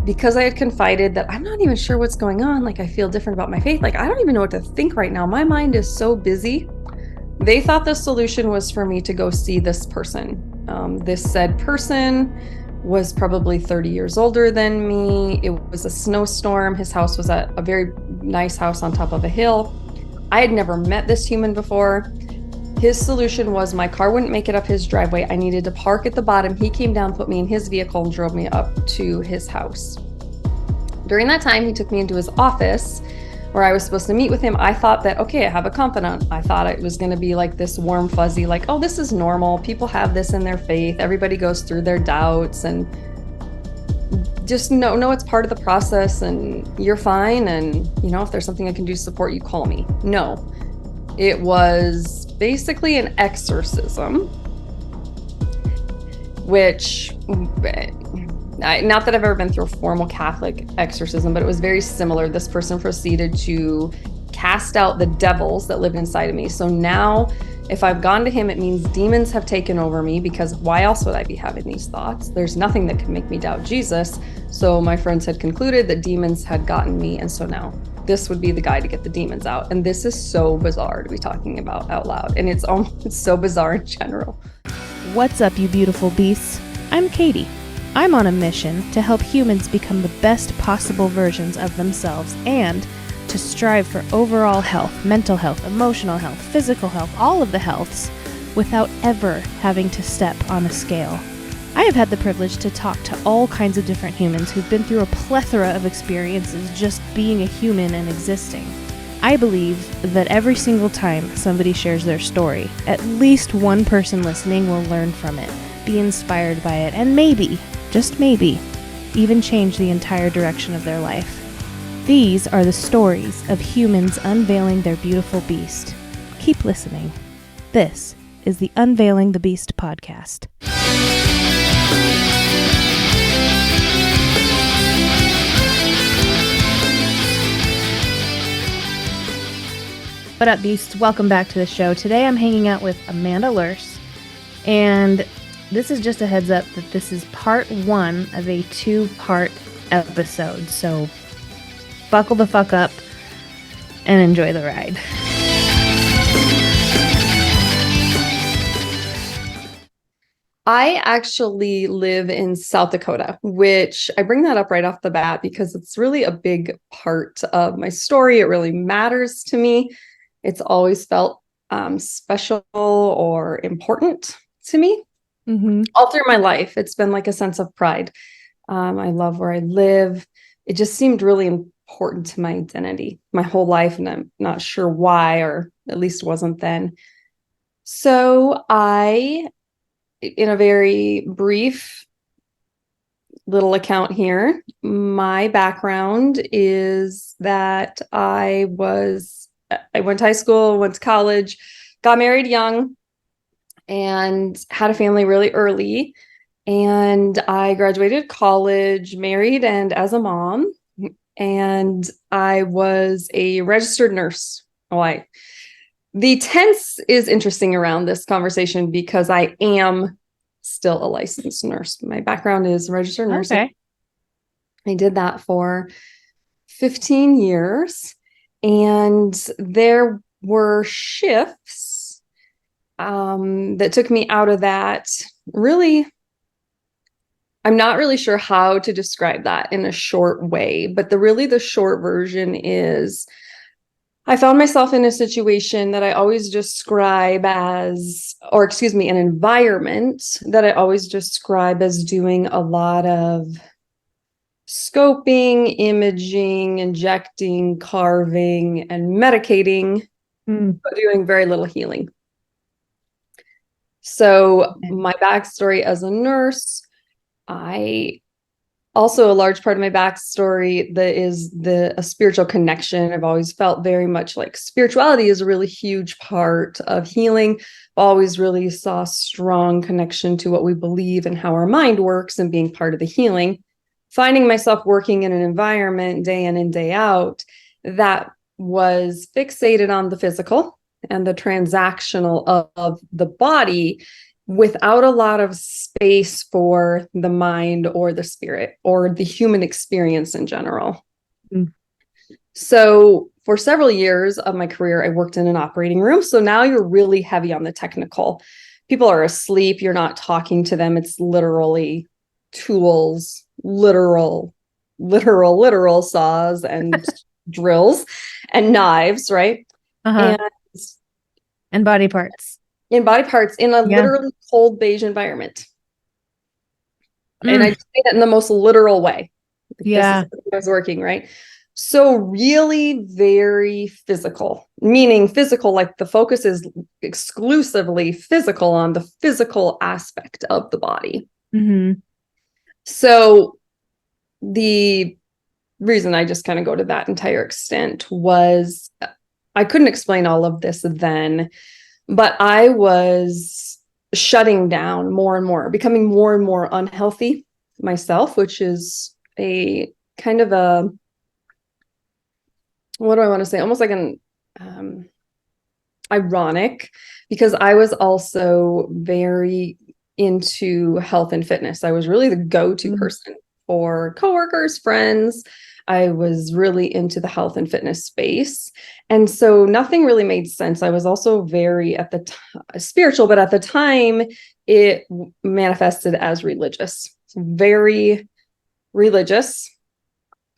because I had confided that I'm not even sure what's going on, like I feel different about my faith, like I don't even know what to think right now. My mind is so busy. They thought the solution was for me to go see this person. This said person was probably 30 years older than me. It was a snowstorm. His house was at a very nice house on top of a hill. I had never met this human before. His solution was my car wouldn't make it up his driveway. I needed to park at the bottom. He came down, put me in his vehicle, and drove me up to his house. During that time, he took me into his office where I was supposed to meet with him. I thought that, okay, I have a confidant. I thought it was going to be like this warm, fuzzy, like, oh, this is normal. People have this in their faith. Everybody goes through their doubts and just know it's part of the process and you're fine. And, if there's something I can do to support you, call me. No, it was basically an exorcism, which, not that I've ever been through a formal Catholic exorcism, but it was very similar. This person proceeded to cast out the devils that lived inside of me. So now, if I've gone to him, it means demons have taken over me, because why else would I be having these thoughts? There's nothing that can make me doubt Jesus. So my friends had concluded that demons had gotten me. And so now this would be the guy to get the demons out. And this is so bizarre to be talking about out loud. And it's so bizarre in general. What's up, you beautiful beasts? I'm Katie. I'm on a mission to help humans become the best possible versions of themselves and to strive for overall health, mental health, emotional health, physical health, all of the healths, without ever having to step on a scale. I have had the privilege to talk to all kinds of different humans who've been through a plethora of experiences just being a human and existing. I believe that every single time somebody shares their story, at least one person listening will learn from it, be inspired by it, and maybe, just maybe, even change the entire direction of their life. These are the stories of humans unveiling their beautiful beast. Keep listening. This is the Unveiling the Beast podcast. What up, beasts? Welcome back to the show. Today I'm hanging out with Amanda Lurz, and this is just a heads up that this is part one of a two-part episode, so buckle the fuck up and enjoy the ride. I actually live in South Dakota, which I bring that up right off the bat because it's really a big part of my story. It really matters to me. It's always felt special or important to me. All through my life. It's been like a sense of pride. I love where I live. It just seemed really important to my identity my whole life, and I'm not sure why, or at least wasn't then. So in a very brief little account here, my background is that I went to high school, went to college, got married young, and had a family really early. And I graduated college, married, and as a mom. And I was a registered nurse. The tense is interesting around this conversation because I am still a licensed nurse. My background is registered nursing. Okay. I did that for 15 years. And there were shifts that took me out of that. Really, I'm not really sure how to describe that in a short way, but the short version is I found myself in a situation that I always describe as, an environment that I always describe as doing a lot of scoping, imaging, injecting, carving, and medicating, but doing very little healing. So my backstory as a nurse, also a large part of my backstory that is a spiritual connection. I've always felt very much like spirituality is a really huge part of healing. Always really saw a strong connection to what we believe and how our mind works and being part of the healing. Finding myself working in an environment day in and day out that was fixated on the physical and the transactional of the body without a lot of space for the mind or the spirit or the human experience in general. Mm. So for several years of my career, I worked in an operating room. So now you're really heavy on the technical. People are asleep. You're not talking to them. It's literally tools, literal saws and drills and knives, right? Uh-huh. And body parts. In body parts in a literally cold beige environment. And I say that in the most literal way. Yeah. This is I was working, right? So really very physical, meaning physical, like the focus is exclusively physical on the physical aspect of the body. Mm-hmm. So the reason I just kind of go to that entire extent was I couldn't explain all of this then, but I was shutting down more and more, becoming more and more unhealthy myself, which is a kind of a, what do I want to say? Almost like an ironic, because I was also very into health and fitness. I was really the go-to person for coworkers, friends. I was really into the health and fitness space. And so nothing really made sense. I was also very at the spiritual, but at the time it manifested as religious. So very religious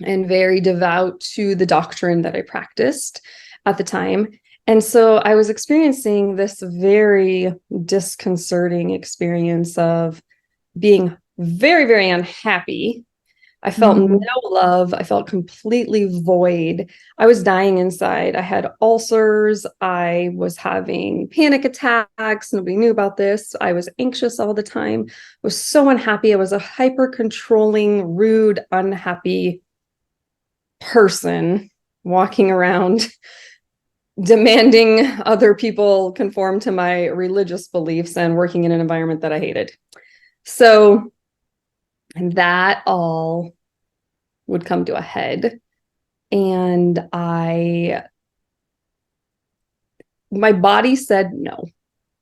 and very devout to the doctrine that I practiced at the time. And so I was experiencing this very disconcerting experience of being very, very unhappy. I felt no love. I felt completely void. I was dying inside. I had ulcers. I was having panic attacks. Nobody knew about this. I was anxious all the time. I was so unhappy. I was a hyper controlling, rude, unhappy person walking around demanding other people conform to my religious beliefs and working in an environment that I hated. So that all would come to a head. And my body said no,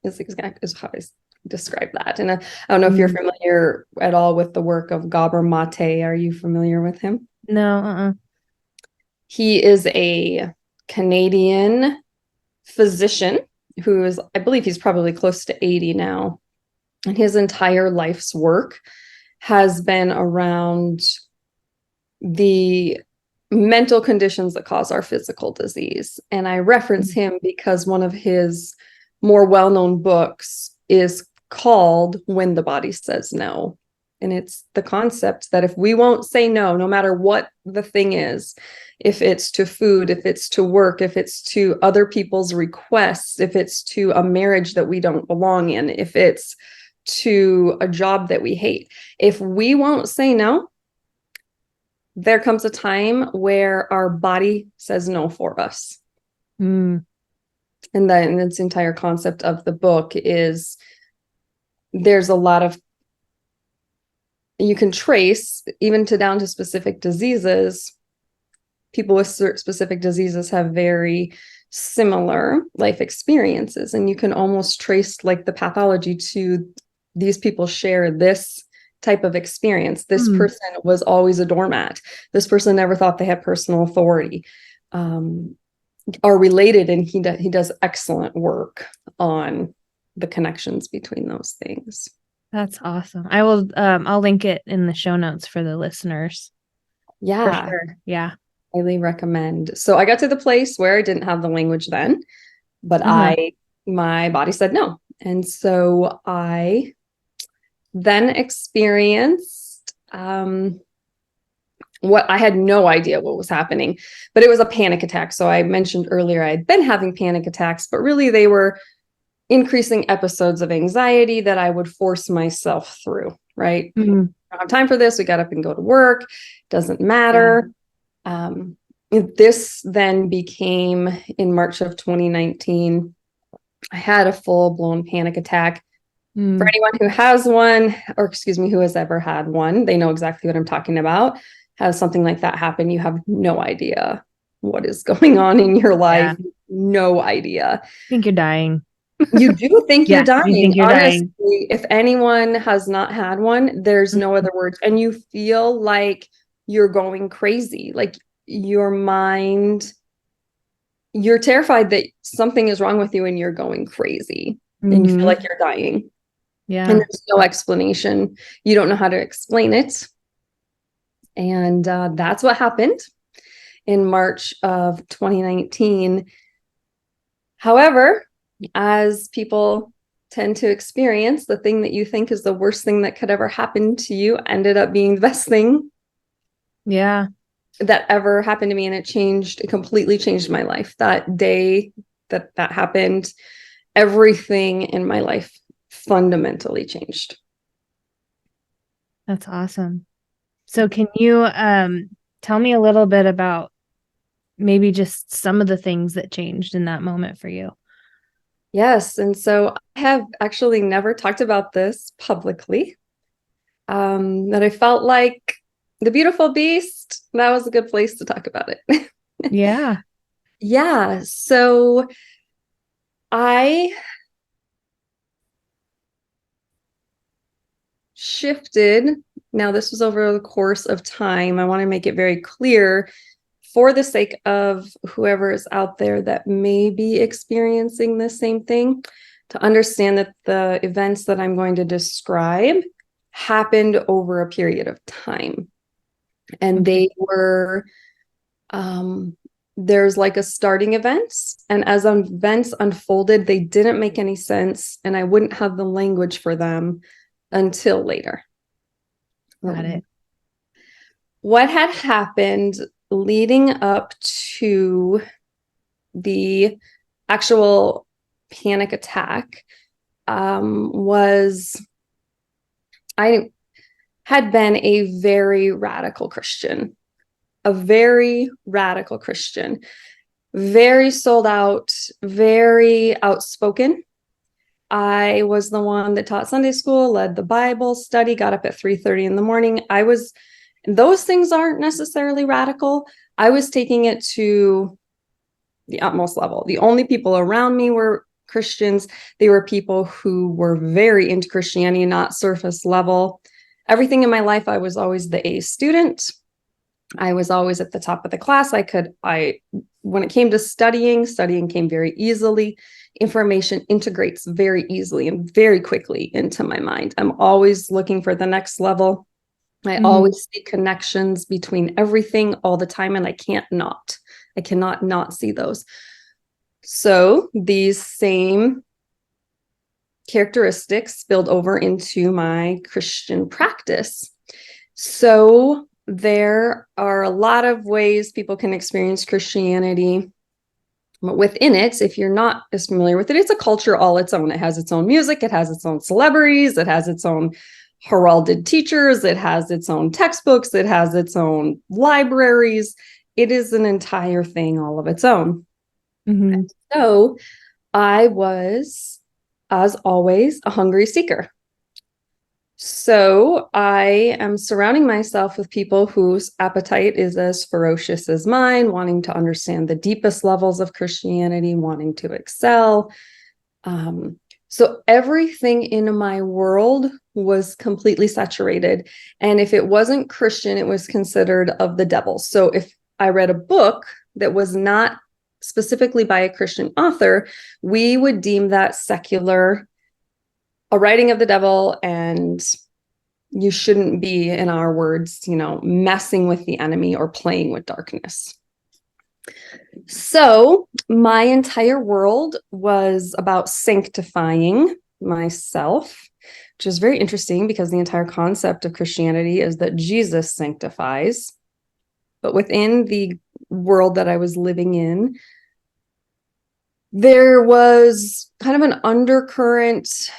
is how I describe that. And I don't know if you're familiar at all with the work of Gabor Mate. Are you familiar with him? No. He is a Canadian physician who is, I believe he's probably close to 80 now. And his entire life's work has been around the mental conditions that cause our physical disease. And I reference him because one of his more well-known books is called When the Body Says No. And it's the concept that if we won't say no, no matter what the thing is, if it's to food, if it's to work, if it's to other people's requests, if it's to a marriage that we don't belong in, if it's to a job that we hate, if we won't say no, there comes a time where our body says no for us. And then its entire concept of the book is there's a lot of, you can trace even down to specific diseases. People with specific diseases have very similar life experiences, and you can almost trace like the pathology to these people share this type of experience. This person was always a doormat. This person never thought they had personal authority. Are related, and he does excellent work on the connections between those things. That's awesome. I will I'll link it in the show notes for the listeners. Yeah. For sure. Yeah. Highly recommend. So I got to the place where I didn't have the language then, but my body said no. And so I then experienced what I had no idea what was happening, but it was a panic attack. So I mentioned earlier I had been having panic attacks, but really they were increasing episodes of anxiety that I would force myself through, right? I don't have time for this. We got up and go to work. Doesn't matter. This then became in March of 2019. I had a full-blown panic attack. For anyone who has one, or excuse me, who has ever had one, they know exactly what I'm talking about. Has something like that happen, you have no idea what is going on in your life. No idea. I think you're dying. You do think you're Yeah, you dying. think you're Honestly, dying. if anyone has not had one, there's no other words. And you feel like you're going crazy. Like your mind, you're terrified that something is wrong with you and you're going crazy and you feel like you're dying. And Yeah. there's no explanation. You don't know how to explain it. And that's what happened in March of 2019. However, as people tend to experience, the thing that you think is the worst thing that could ever happen to you ended up being the best thing Yeah. that ever happened to me. And it completely changed my life. That day that happened, everything in my life fundamentally changed. That's awesome. So can you tell me a little bit about maybe just some of the things that changed in that moment for you? Yes. And so I have actually never talked about this publicly. That I felt like the beautiful beast, that was a good place to talk about it. Yeah. Yeah. So I shifted. Now, this was over the course of time. I want to make it very clear for the sake of whoever is out there that may be experiencing the same thing, to understand that the events that I'm going to describe happened over a period of time. And Okay. they were, there's like a starting event. And as events unfolded, they didn't make any sense. And I wouldn't have the language for them until later. Got it. What had happened leading up to the actual panic attack was I had been a very radical Christian, very sold out, very outspoken. I was the one that taught Sunday school, led the Bible study, got up at 3:30 in the morning. Those things aren't necessarily radical. I was taking it to the utmost level. The only people around me were Christians. They were people who were very into Christianity, not surface level. Everything in my life, I was always the A student. I was always at the top of the class. When it came to studying came very easily. Information integrates very easily and very quickly into my mind. I'm always looking for the next level. I always see connections between everything all the time, and I cannot not see those. So these same characteristics spilled over into my Christian practice. So there are a lot of ways people can experience Christianity. But within it, if you're not as familiar with it, it's a culture all its own. It has its own music, it has its own celebrities, it has its own heralded teachers, it has its own textbooks, it has its own libraries. It is an entire thing all of its own. So I was, as always, a hungry seeker. So I am surrounding myself with people whose appetite is as ferocious as mine, wanting to understand the deepest levels of Christianity, wanting to excel. So everything in my world was completely saturated. And if it wasn't Christian, it was considered of the devil. So if I read a book that was not specifically by a Christian author, we would deem that secular, a writing of the devil, and you shouldn't be, in our words, messing with the enemy or playing with darkness. So my entire world was about sanctifying myself, which is very interesting because the entire concept of Christianity is that Jesus sanctifies. But within the world that I was living in, there was kind of an undercurrent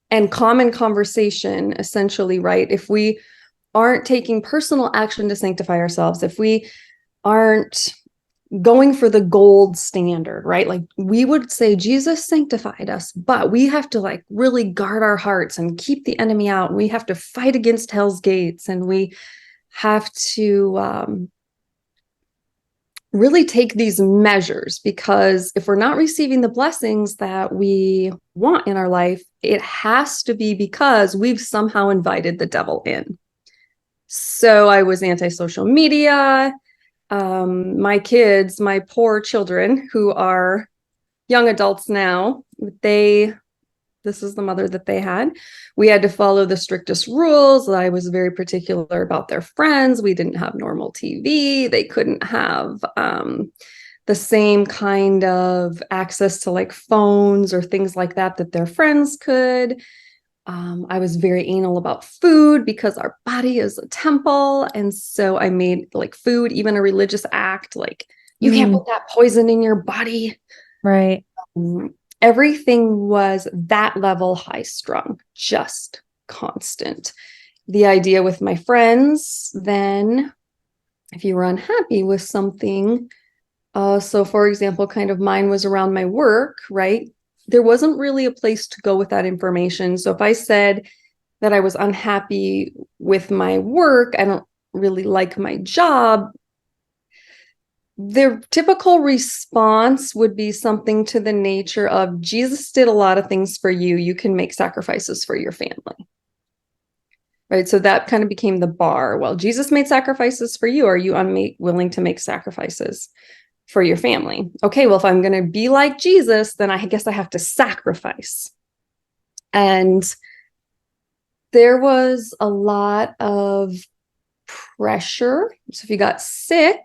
and common conversation, essentially, right? If we aren't taking personal action to sanctify ourselves, if we aren't going for the gold standard, right? Like we would say Jesus sanctified us, but we have to really guard our hearts and keep the enemy out. We have to fight against hell's gates, and we have to really take these measures, because if we're not receiving the blessings that we want in our life, it has to be because we've somehow invited the devil in. So I was anti-social media. My kids, my poor children who are young adults now, this is the mother that they had. We had to follow the strictest rules. I was very particular about their friends. We didn't have normal TV. They couldn't have the same kind of access to like phones or things like that that their friends could. I was very anal about food because our body is a temple. And so I made like food, even a religious act, like you can't put that poison in your body. Right. Everything was that level high strung, just constant. The idea with my friends, then if you were unhappy with something, so for example, kind of mine was around my work, right? There wasn't really a place to go with that information. So if I said that I was unhappy with my work, I don't really like my job, the typical response would be something to the nature of, Jesus did a lot of things for you. You can make sacrifices for your family. Right. So that kind of became the bar. Well, Jesus made sacrifices for you. Are you willing to make sacrifices for your family? Okay, well, if I'm going to be like Jesus, then I guess I have to sacrifice. And there was a lot of pressure. So if you got sick,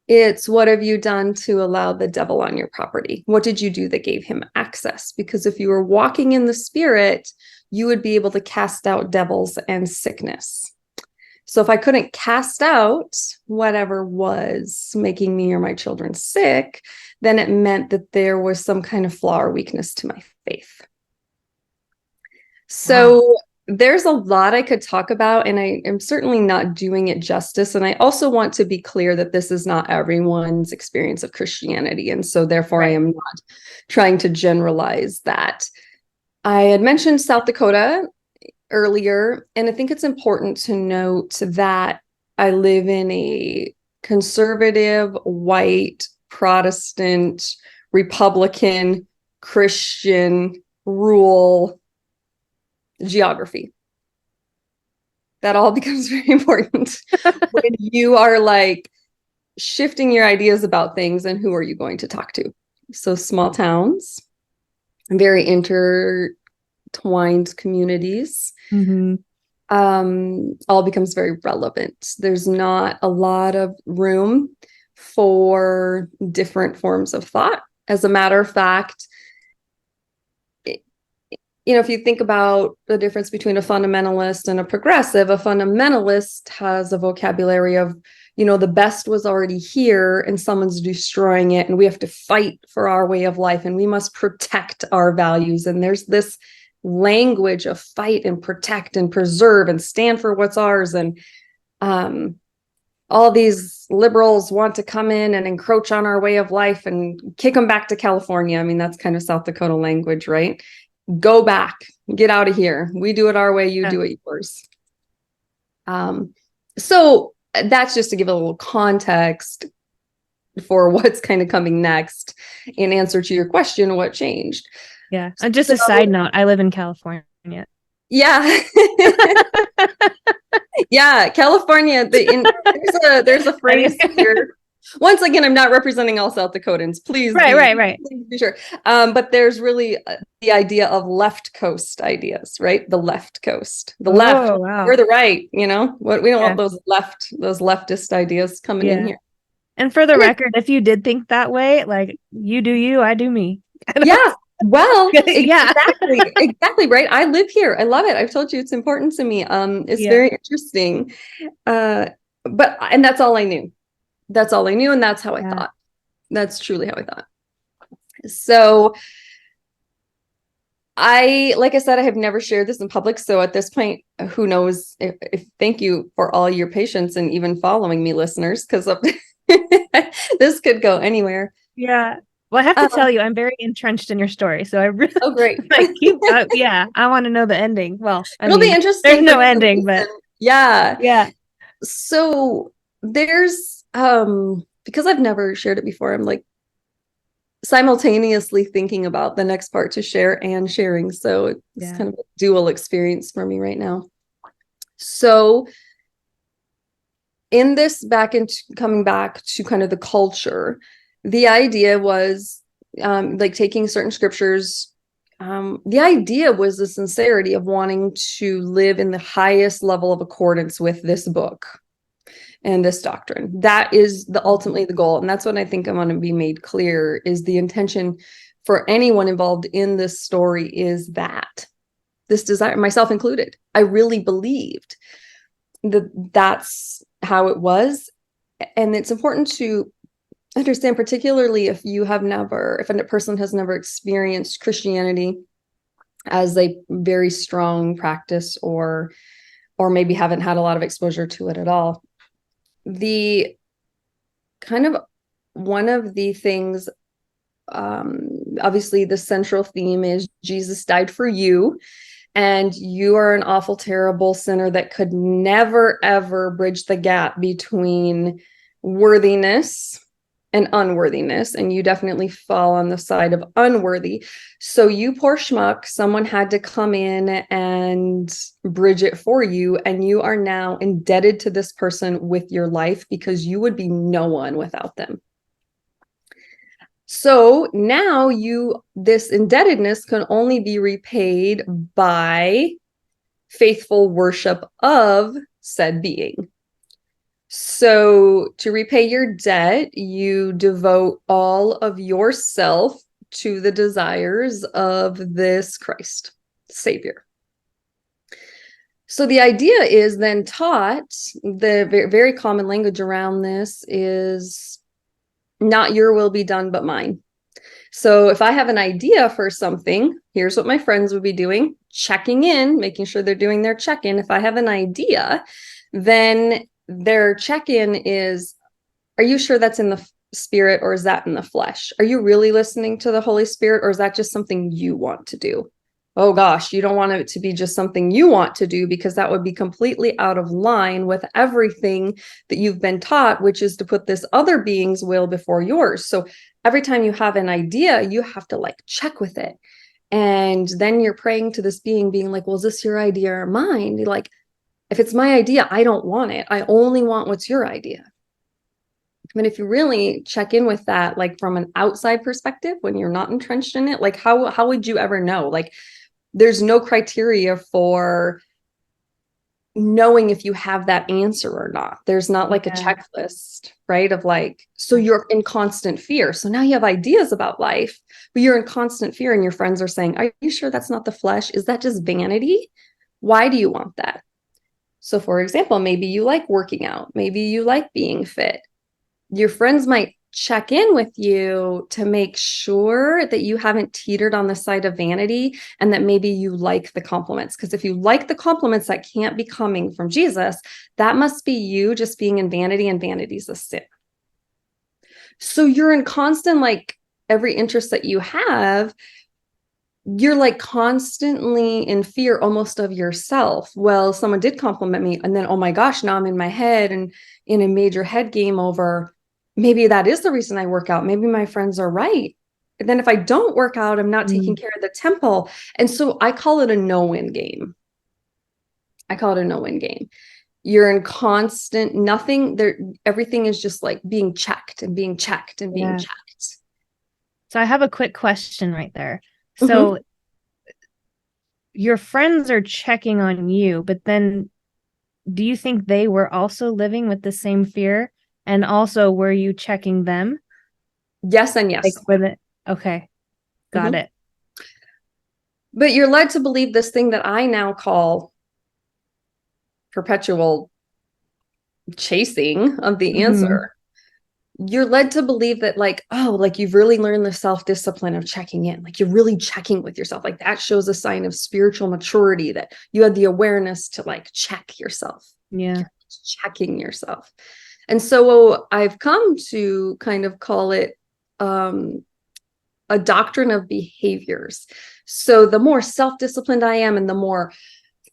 it's what have you done to allow the devil on your property? What did you do that gave him access? Because if you were walking in the spirit, you would be able to cast out devils and sickness. So if I couldn't cast out whatever was making me or my children sick, then it meant that there was some kind of flaw or weakness to my faith. So there's a lot I could talk about, and I am certainly not doing it justice. And I also want to be clear that this is not everyone's experience of Christianity. And so therefore, I am not trying to generalize that. I had mentioned South Dakota earlier, and I think it's important to note that I live in a conservative, white, Protestant, Republican, Christian, rural geography. That all becomes very important when you are like shifting your ideas about things and who are you going to talk to. So small towns, very intertwined communities, all becomes very relevant. There's not a lot of room for different forms of thought. As a matter of fact, if you think about the difference between a fundamentalist and a progressive, a fundamentalist has a vocabulary of, the best was already here and someone's destroying it, and we have to fight for our way of life and we must protect our values. And there's this language of fight and protect and preserve and stand for what's ours. And all these liberals want to come in and encroach on our way of life and kick them back to California. I mean, that's kind of South Dakota language, right? Go back, get out of here. We do it our way, you do it yours. So that's just to give a little context for what's kind of coming next in answer to your question, what changed. Yeah. And just a side note, I live in California. Yeah. Yeah, California. There's a phrase here. Once again, I'm not representing all South Dakotans. Please, right. Please be sure. But there's really the idea of left coast ideas, right? The left coast, the left. Wow. We're the right. We don't want those leftist ideas coming in here. And for the record, if you did think that way, like you do you, I do me. Yeah. Well, exactly, right. I live here. I love it. I've told you it's important to me. It's very interesting. And that's all I knew. That's all I knew. And that's how I thought. That's truly how I thought. So like I said, I have never shared this in public. So at this point, who knows if thank you for all your patience and even following me, listeners, because this could go anywhere. Yeah. Well, I have to tell you, I'm very entrenched in your story. So I really, great. I want to know the ending. Well, it'll be interesting. There's no ending, but yeah. So there's, because I've never shared it before, I'm like simultaneously thinking about the next part to share and sharing. So it's kind of a dual experience for me right now. So in this coming back to kind of the culture, the idea was like taking certain scriptures. The idea was the sincerity of wanting to live in the highest level of accordance with this book and this doctrine. That is ultimately the goal. And that's what I think I want to be made clear is the intention for anyone involved in this story is that this desire, myself included, I really believed that that's how it was. And it's important to understand, particularly if a person has never experienced Christianity as a very strong practice, or maybe haven't had a lot of exposure to it at all. The kind of one of the things, obviously the central theme is Jesus died for you, and you are an awful, terrible sinner that could never, ever bridge the gap between worthiness and unworthiness. And you definitely fall on the side of unworthy. So you poor schmuck, someone had to come in and bridge it for you. And you are now indebted to this person with your life because you would be no one without them. So now this indebtedness can only be repaid by faithful worship of said being. So to repay your debt, you devote all of yourself to the desires of this Christ, Savior. So the idea is then taught, the very, very common language around this is, not your will be done, but mine. So if I have an idea for something, here's what my friends would be doing, checking in, making sure they're doing their check-in. If I have an idea, then their check-in is, are you sure that's in the spirit or is that in the flesh? Are you really listening to the Holy Spirit, or is that just something you want to do? Oh gosh, you don't want it to be just something you want to do, because that would be completely out of line with everything that you've been taught, which is to put this other being's will before yours. So every time you have an idea, you have to like check with it. And then you're praying to this being, being like, well, is this your idea or mine? You're like, if it's my idea, I don't want it. I only want what's your idea. But if you really check in with that, like from an outside perspective, when you're not entrenched in it, like how would you ever know? Like, there's no criteria for knowing if you have that answer or not. There's not like a checklist, right? Of like, so you're in constant fear. So now you have ideas about life, but you're in constant fear, and your friends are saying, are you sure that's not the flesh? Is that just vanity? Why do you want that? So for example, maybe you like working out. Maybe you like being fit. Your friends might check in with you to make sure that you haven't teetered on the side of vanity, and that maybe you like the compliments. Because if you like the compliments that can't be coming from Jesus, that must be you just being in vanity, and vanity's a sin. So you're in constant, like every interest that you have, you're like constantly in fear almost of yourself. Well, someone did compliment me, and then, oh my gosh, now I'm in my head and in a major head game over, maybe that is the reason I work out. Maybe my friends are right. And then if I don't work out, I'm not taking care of the temple. And so I call it a no-win game. You're in constant nothing there. Everything is just like being checked and being checked and being checked. So I have a quick question right there. So your friends are checking on you, but then do you think they were also living with the same fear? And also, were you checking them? Yes and yes. Like with it? Okay. Got it. But you're led to believe this thing that I now call perpetual chasing of the answer. You're led to believe that, like, oh, like you've really learned the self-discipline of checking in. Like you're really checking with yourself. Like that shows a sign of spiritual maturity, that you had the awareness to like check yourself. Yeah. Checking yourself. And so I've come to kind of call it a doctrine of behaviors. So the more self-disciplined I am, and the more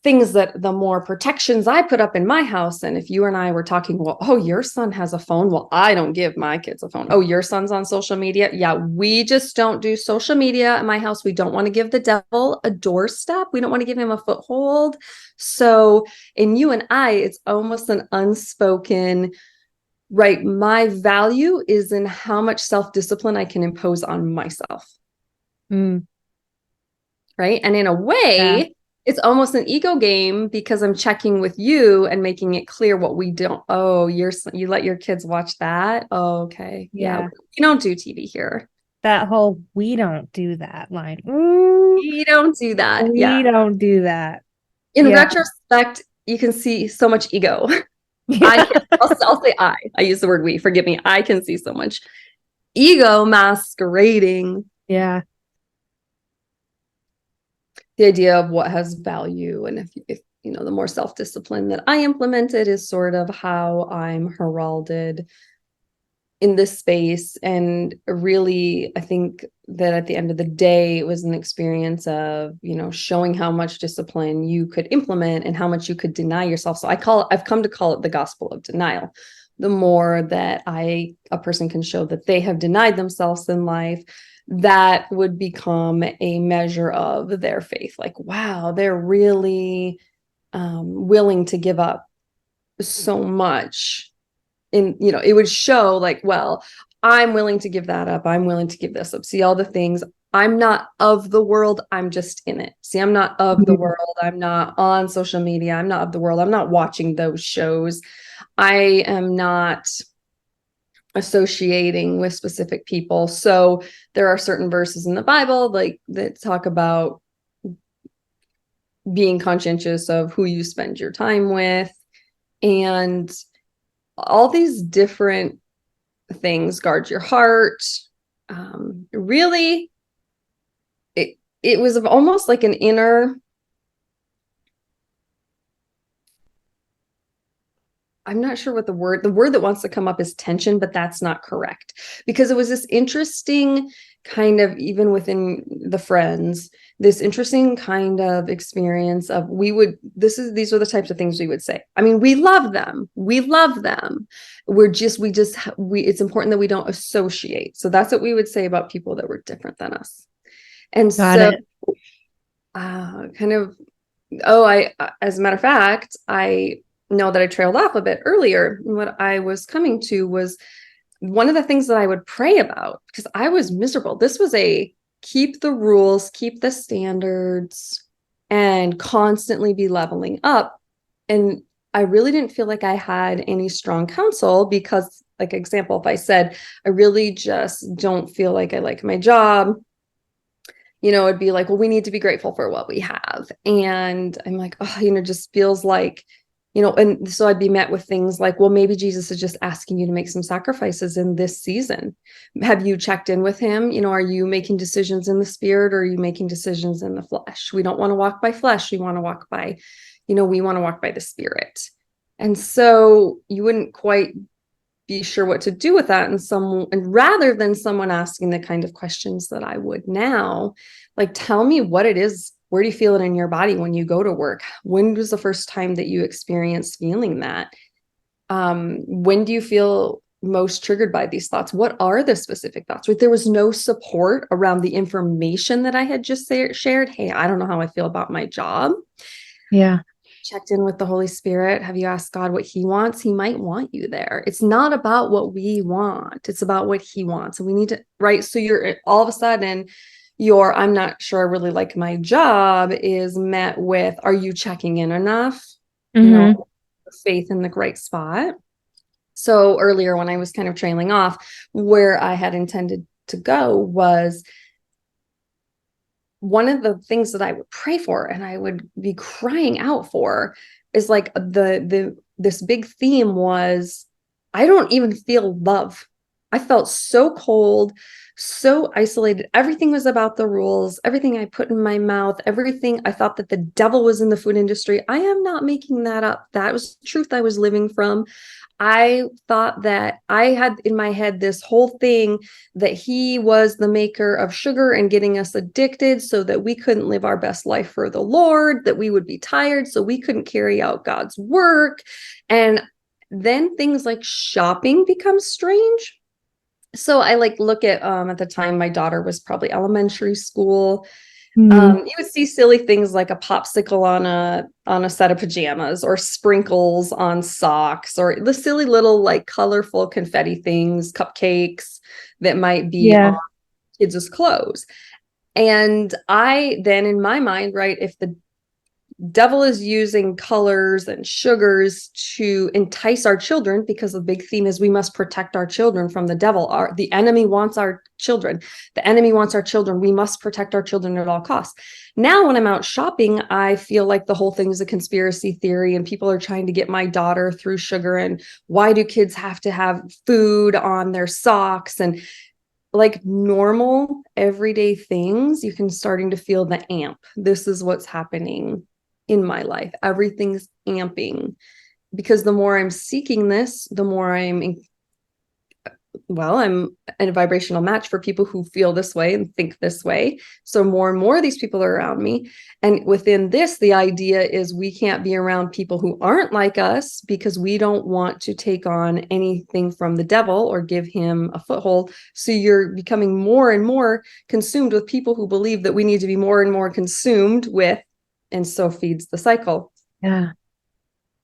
things that the more protections I put up in my house. And if you and I were talking, well, oh, your son has a phone. Well, I don't give my kids a phone. Oh, your son's on social media. Yeah, we just don't do social media in my house. We don't want to give the devil a doorstep. We don't want to give him a foothold. So in you and I, it's almost an unspoken, right? My value is in how much self-discipline I can impose on myself. Mm. Right. And in a way, it's almost an ego game because I'm checking with you and making it clear what we don't. Oh, you let your kids watch that. Oh, okay. Yeah. We don't do TV here. That whole "we don't do that" line. Ooh, We don't do that. we don't do that. In retrospect, you can see so much ego. I'll say I use the word we, forgive me. I can see so much ego masquerading. Yeah. The idea of what has value. And if you know, the more self-discipline that I implemented is sort of how I'm heralded in this space. And really, I think that at the end of the day, it was an experience of, you know, showing how much discipline you could implement and how much you could deny yourself. So I've come to call it the gospel of denial. The more that a person can show that they have denied themselves in life, that would become a measure of their faith. Like, wow, they're really willing to give up so much. And, you know, it would show like, well, I'm willing to give that up. I'm willing to give this up. See all the things. I'm not of the world. I'm just in it. See, I'm not of the world. I'm not on social media. I'm not of the world. I'm not watching those shows. I am not associating with specific people. So there are certain verses in the Bible like that talk about being conscientious of who you spend your time with and all these different things. Guard your heart. Really, it was almost like an inner, I'm not sure what the word that wants to come up is tension, but that's not correct, because it was this interesting kind of, even within the friends, this interesting kind of experience of these are the types of things we would say. I mean, we love them. It's important that we don't associate. So that's what we would say about people that were different than us. And as a matter of fact, I know that I trailed off a bit earlier. What I was coming to was one of the things that I would pray about, because I was miserable. This was keep the rules, keep the standards, and constantly be leveling up. And I really didn't feel like I had any strong counsel because, like, example, if I said, I really just don't feel like I like my job, you know, it'd be like, well, we need to be grateful for what we have. And I'm like, oh, you know, just feels like, you know, and so I'd be met with things like, well, maybe Jesus is just asking you to make some sacrifices in this season. Have you checked in with him? You know, are you making decisions in the spirit, or are you making decisions in the flesh? We don't want to walk by flesh. We want to walk by, you know, we want to walk by the spirit. And so you wouldn't quite be sure what to do with that. And rather than someone asking the kind of questions that I would now, like, tell me what it is. Where do you feel it in your body when you go to work? When was the first time that you experienced feeling that? When do you feel most triggered by these thoughts? What are the specific thoughts? Right? There was no support around the information that I had just shared. Hey, I don't know how I feel about my job. Yeah. Checked in with the Holy Spirit. Have you asked God what he wants? He might want you there. It's not about what we want. It's about what he wants. And we need to, right? So you're all of a sudden, I'm not sure I really like my job is met with, are you checking in enough? You know, faith in the right spot. So earlier when I was kind of trailing off, where I had intended to go was one of the things that I would pray for and I would be crying out for is like this big theme was, I don't even feel love. I felt so cold, so isolated. Everything was about the rules, everything I put in my mouth, everything. I thought that the devil was in the food industry. I am not making that up. That was the truth I was living from. I thought that I had in my head this whole thing that he was the maker of sugar and getting us addicted so that we couldn't live our best life for the Lord, that we would be tired so we couldn't carry out God's work. And then things like shopping become strange. So I like look at the time my daughter was probably elementary school. You would see silly things like a popsicle on a set of pajamas, or sprinkles on socks, or the silly little like colorful confetti things, cupcakes that might be on kids' clothes. And I then in my mind, right, if the devil is using colors and sugars to entice our children, because the big theme is we must protect our children from the devil. The enemy wants our children. The enemy wants our children. We must protect our children at all costs. Now, when I'm out shopping, I feel like the whole thing is a conspiracy theory and people are trying to get my daughter through sugar. And why do kids have to have food on their socks? And like normal everyday things, you can starting to feel the amp. This is what's happening in my life. Everything's amping because the more I'm seeking this, the more I'm a vibrational match for people who feel this way and think this way. So more and more of these people are around me. And within this, the idea is we can't be around people who aren't like us because we don't want to take on anything from the devil or give him a foothold. So you're becoming more and more consumed with people who believe that we need to be more and more consumed with, and so feeds the cycle. Yeah.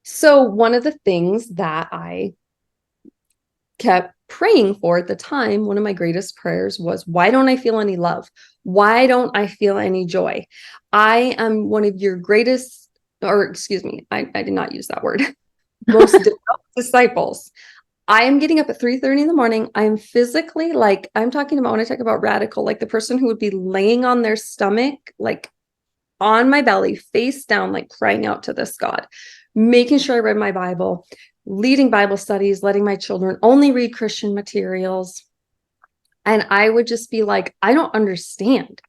So one of the things that I kept praying for at the time, one of my greatest prayers was, why don't I feel any love? Why don't I feel any joy? I am one of your greatest, or excuse me, I did not use that word, most devout disciples. I am getting up at 3:30 in the morning. I'm physically like, I'm talking about, when I talk about radical, like the person who would be laying on their stomach, like on my belly, face down, like crying out to this God, making sure I read my Bible, leading Bible studies, letting my children only read Christian materials. And I would just be like, I don't understand.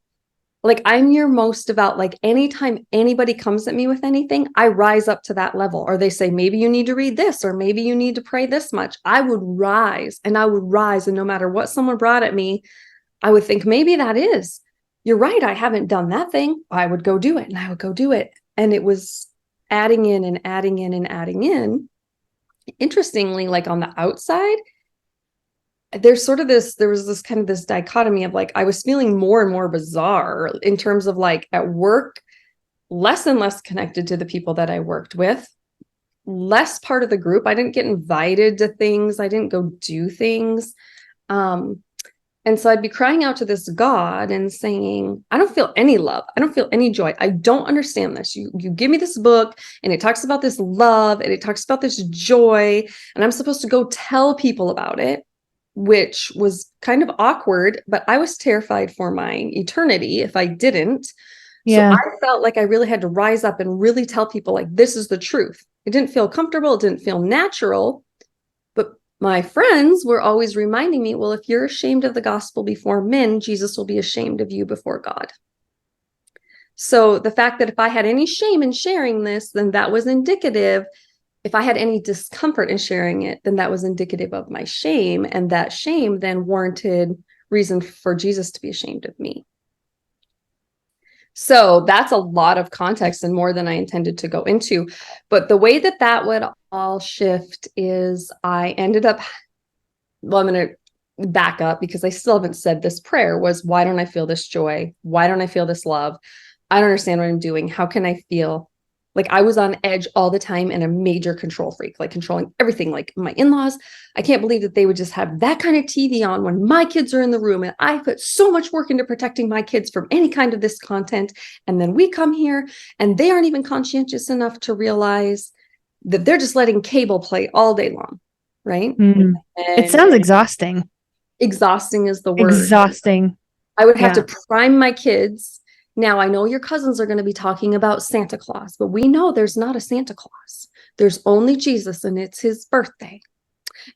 Like, I'm your most devout. Like, anytime anybody comes at me with anything, I rise up to that level. Or they say, maybe you need to read this, or maybe you need to pray this much. I would rise and I would rise. And no matter what someone brought at me, I would think, maybe that is. You're right. I haven't done that thing. I would go do it, and I would go do it. And it was adding in and adding in and adding in. Interestingly, like on the outside, there was this kind of this dichotomy of like, I was feeling more and more bizarre in terms of like at work, less and less connected to the people that I worked with, less part of the group. I didn't get invited to things. I didn't go do things. And so I'd be crying out to this God and saying, I don't feel any love. I don't feel any joy. I don't understand this. You give me this book and it talks about this love and it talks about this joy, and I'm supposed to go tell people about it, which was kind of awkward, but I was terrified for my eternity if I didn't. Yeah. So I felt like I really had to rise up and really tell people, like, this is the truth. It didn't feel comfortable. It didn't feel natural. But my friends were always reminding me, well, if you're ashamed of the gospel before men, Jesus will be ashamed of you before God. So the fact that if I had any shame in sharing this, then that was indicative. If I had any discomfort in sharing it, then that was indicative of my shame. And that shame then warranted reason for Jesus to be ashamed of me. So that's a lot of context and more than I intended to go into. But the way that that would all shift is I ended up, well, I'm going to back up because I still haven't said this prayer, was, why don't I feel this joy? Why don't I feel this love? I don't understand what I'm doing. How can I feel? Like, I was on edge all the time and a major control freak, like controlling everything. Like my in-laws, I can't believe that they would just have that kind of TV on when my kids are in the room. And I put so much work into protecting my kids from any kind of this content. And then we come here and they aren't even conscientious enough to realize that they're just letting cable play all day long. Right. It sounds exhausting. Exhausting is the word. Exhausting. I would have to prime my kids. Now, I know your cousins are going to be talking about Santa Claus, but we know there's not a Santa Claus. There's only Jesus, and it's his birthday.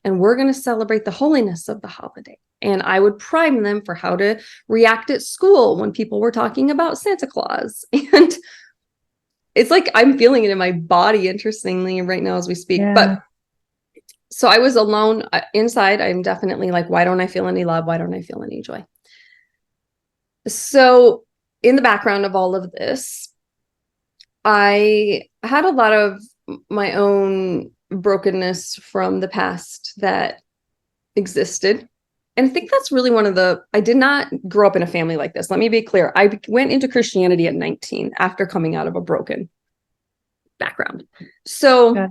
and we're going to celebrate the holiness of the holiday. And I would prime them for how to react at school when people were talking about Santa Claus. And it's like I'm feeling it in my body, interestingly, right now as we speak. Yeah. But so I was alone inside. I'm definitely like, why don't I feel any love? Why don't I feel any joy? So in the background of all of this, I had a lot of my own brokenness from the past that existed. And I think that's really I did not grow up in a family like this. Let me be clear. I went into Christianity at 19 after coming out of a broken background. So, Yeah.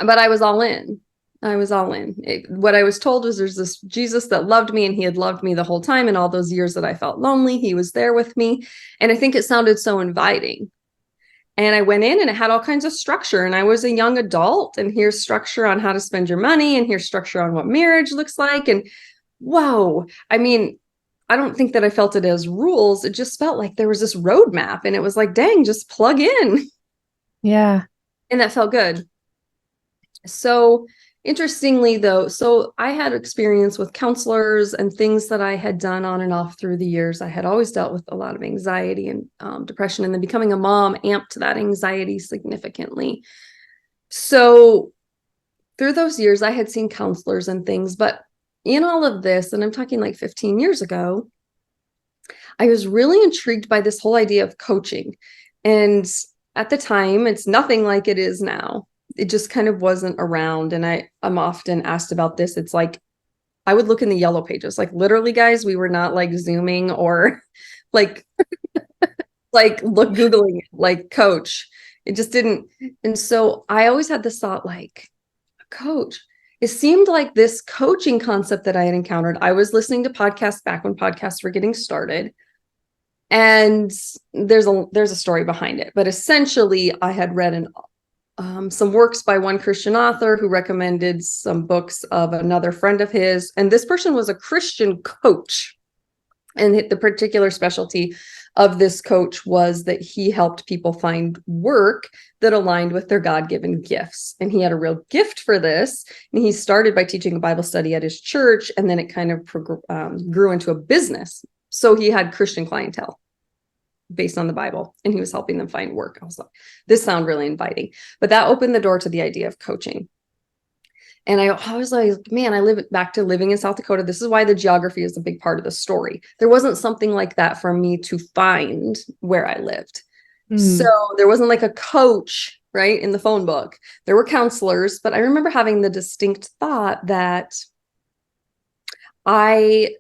but I was all in. I was all in. What I was told was there's this Jesus that loved me, and he had loved me the whole time. And all those years that I felt lonely, he was there with me. And I think it sounded so inviting. And I went in and it had all kinds of structure. And I was a young adult, and here's structure on how to spend your money, and here's structure on what marriage looks like. And whoa, I mean, I don't think that I felt it as rules. It just felt like there was this roadmap, and it was like, dang, just plug in. Yeah. And that felt good. So interestingly, though, so I had experience with counselors and things that I had done on and off through the years. I had always dealt with a lot of anxiety and depression, and then becoming a mom amped that anxiety significantly. So through those years, I had seen counselors and things, but in all of this, and I'm talking like 15 years ago, I was really intrigued by this whole idea of coaching. And at the time, it's nothing like it is now. It just kind of wasn't around. And I'm often asked about this. It's like, I would look in the yellow pages, like literally, guys, we were not like Zooming or like, look, Googling, like coach. It just didn't. And so I always had this thought, like, a coach. It seemed like this coaching concept that I had encountered. I was listening to podcasts back when podcasts were getting started. And there's a story behind it. But essentially, I had read some works by one Christian author who recommended some books of another friend of his. And this person was a Christian coach. And the particular specialty of this coach was that he helped people find work that aligned with their God-given gifts. And he had a real gift for this. And he started by teaching a Bible study at his church, and then it kind of grew into a business. So he had Christian clientele based on the Bible, and he was helping them find work. I was like, this sounds really inviting. But that opened the door to the idea of coaching. And I was like, man, I live back to living in South Dakota. This is why the geography is a big part of the story. There wasn't something like that for me to find where I lived. So there wasn't like a coach, right, in the phone book. There were counselors, but I remember having the distinct thought that I